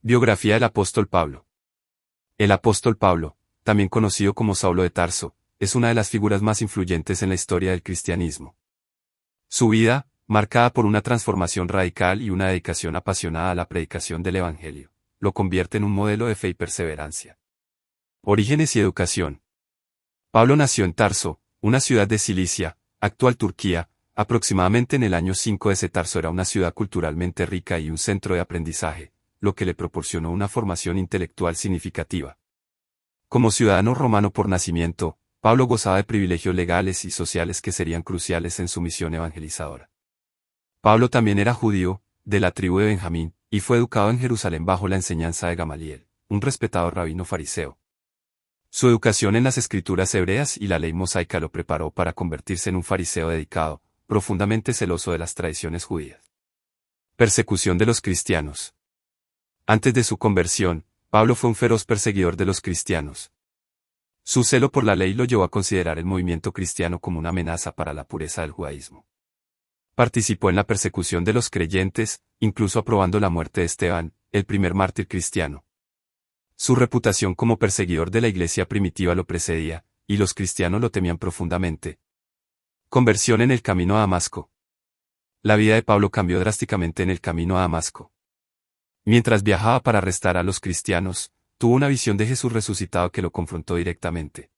Biografía del apóstol Pablo. El apóstol Pablo, también conocido como Saulo de Tarso, es una de las figuras más influyentes en la historia del cristianismo. Su vida, marcada por una transformación radical y una dedicación apasionada a la predicación del Evangelio, lo convierte en un modelo de fe y perseverancia. Orígenes y educación. Pablo nació en Tarso, una ciudad de Cilicia, actual Turquía, aproximadamente en el año 5 de Tarso era una ciudad culturalmente rica y un centro de aprendizaje, lo que le proporcionó una formación intelectual significativa. Como ciudadano romano por nacimiento, Pablo gozaba de privilegios legales y sociales que serían cruciales en su misión evangelizadora. Pablo también era judío, de la tribu de Benjamín, y fue educado en Jerusalén bajo la enseñanza de Gamaliel, un respetado rabino fariseo. Su educación en las escrituras hebreas y la ley mosaica lo preparó para convertirse en un fariseo dedicado, profundamente celoso de las tradiciones judías. Persecución de los cristianos. Antes de su conversión, Pablo fue un feroz perseguidor de los cristianos. Su celo por la ley lo llevó a considerar el movimiento cristiano como una amenaza para la pureza del judaísmo. Participó en la persecución de los creyentes, incluso aprobando la muerte de Esteban, el primer mártir cristiano. Su reputación como perseguidor de la iglesia primitiva lo precedía, y los cristianos lo temían profundamente. Conversión en el camino a Damasco. La vida de Pablo cambió drásticamente en el camino a Damasco. Mientras viajaba para arrestar a los cristianos, tuvo una visión de Jesús resucitado que lo confrontó directamente.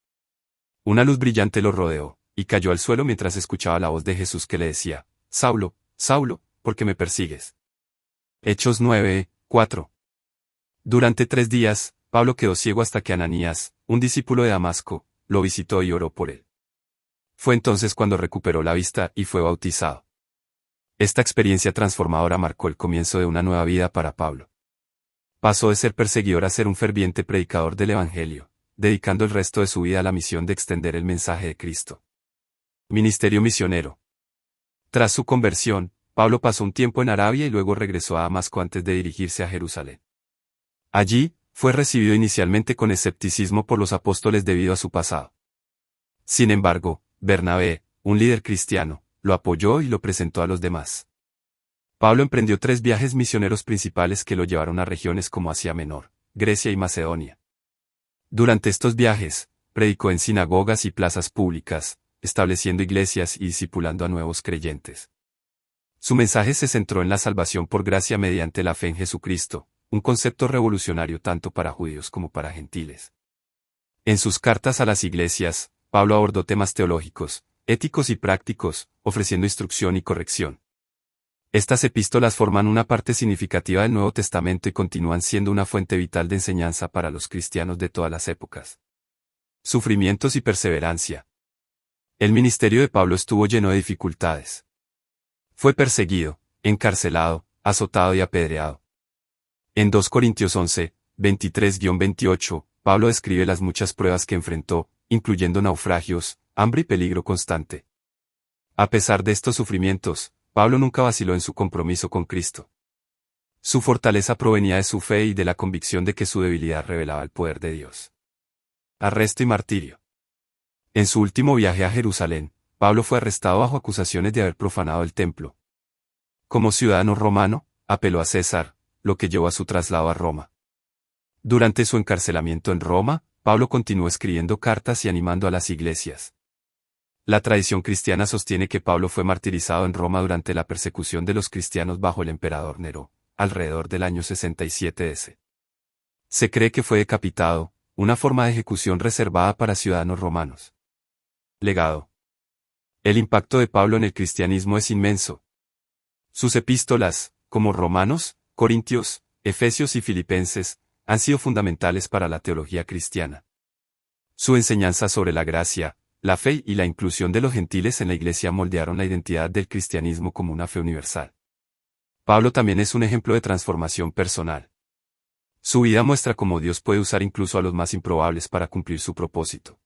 Una luz brillante lo rodeó, y cayó al suelo mientras escuchaba la voz de Jesús que le decía: Saulo, Saulo, ¿por qué me persigues? Hechos 9:4. Durante 3 días, Pablo quedó ciego hasta que Ananías, un discípulo de Damasco, lo visitó y oró por él. Fue entonces cuando recuperó la vista y fue bautizado. Esta experiencia transformadora marcó el comienzo de una nueva vida para Pablo. Pasó de ser perseguidor a ser un ferviente predicador del Evangelio, dedicando el resto de su vida a la misión de extender el mensaje de Cristo. Ministerio misionero. Tras su conversión, Pablo pasó un tiempo en Arabia y luego regresó a Damasco antes de dirigirse a Jerusalén. Allí, fue recibido inicialmente con escepticismo por los apóstoles debido a su pasado. Sin embargo, Bernabé, un líder cristiano, lo apoyó y lo presentó a los demás. Pablo emprendió 3 viajes misioneros principales que lo llevaron a regiones como Asia Menor, Grecia y Macedonia. Durante estos viajes, predicó en sinagogas y plazas públicas, estableciendo iglesias y discipulando a nuevos creyentes. Su mensaje se centró en la salvación por gracia mediante la fe en Jesucristo, un concepto revolucionario tanto para judíos como para gentiles. En sus cartas a las iglesias, Pablo abordó temas teológicos, éticos y prácticos, ofreciendo instrucción y corrección. Estas epístolas forman una parte significativa del Nuevo Testamento y continúan siendo una fuente vital de enseñanza para los cristianos de todas las épocas. Sufrimientos y perseverancia. El ministerio de Pablo estuvo lleno de dificultades. Fue perseguido, encarcelado, azotado y apedreado. En 2 Corintios 11, 23-28, Pablo describe las muchas pruebas que enfrentó, incluyendo naufragios, hambre y peligro constante. A pesar de estos sufrimientos, Pablo nunca vaciló en su compromiso con Cristo. Su fortaleza provenía de su fe y de la convicción de que su debilidad revelaba el poder de Dios. Arresto y martirio. En su último viaje a Jerusalén, Pablo fue arrestado bajo acusaciones de haber profanado el templo. Como ciudadano romano, apeló a César, lo que llevó a su traslado a Roma. Durante su encarcelamiento en Roma, Pablo continuó escribiendo cartas y animando a las iglesias. La tradición cristiana sostiene que Pablo fue martirizado en Roma durante la persecución de los cristianos bajo el emperador Nerón, alrededor del año 67 d.C. Se cree que fue decapitado, una forma de ejecución reservada para ciudadanos romanos. Legado. El impacto de Pablo en el cristianismo es inmenso. Sus epístolas, como Romanos, Corintios, Efesios y Filipenses, han sido fundamentales para la teología cristiana. Su enseñanza sobre la gracia, la fe y la inclusión de los gentiles en la iglesia moldearon la identidad del cristianismo como una fe universal. Pablo también es un ejemplo de transformación personal. Su vida muestra cómo Dios puede usar incluso a los más improbables para cumplir su propósito.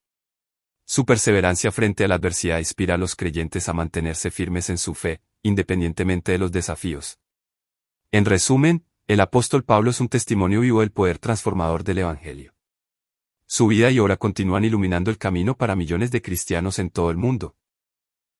Su perseverancia frente a la adversidad inspira a los creyentes a mantenerse firmes en su fe, independientemente de los desafíos. En resumen, el apóstol Pablo es un testimonio vivo del poder transformador del Evangelio. Su vida y obra continúan iluminando el camino para millones de cristianos en todo el mundo.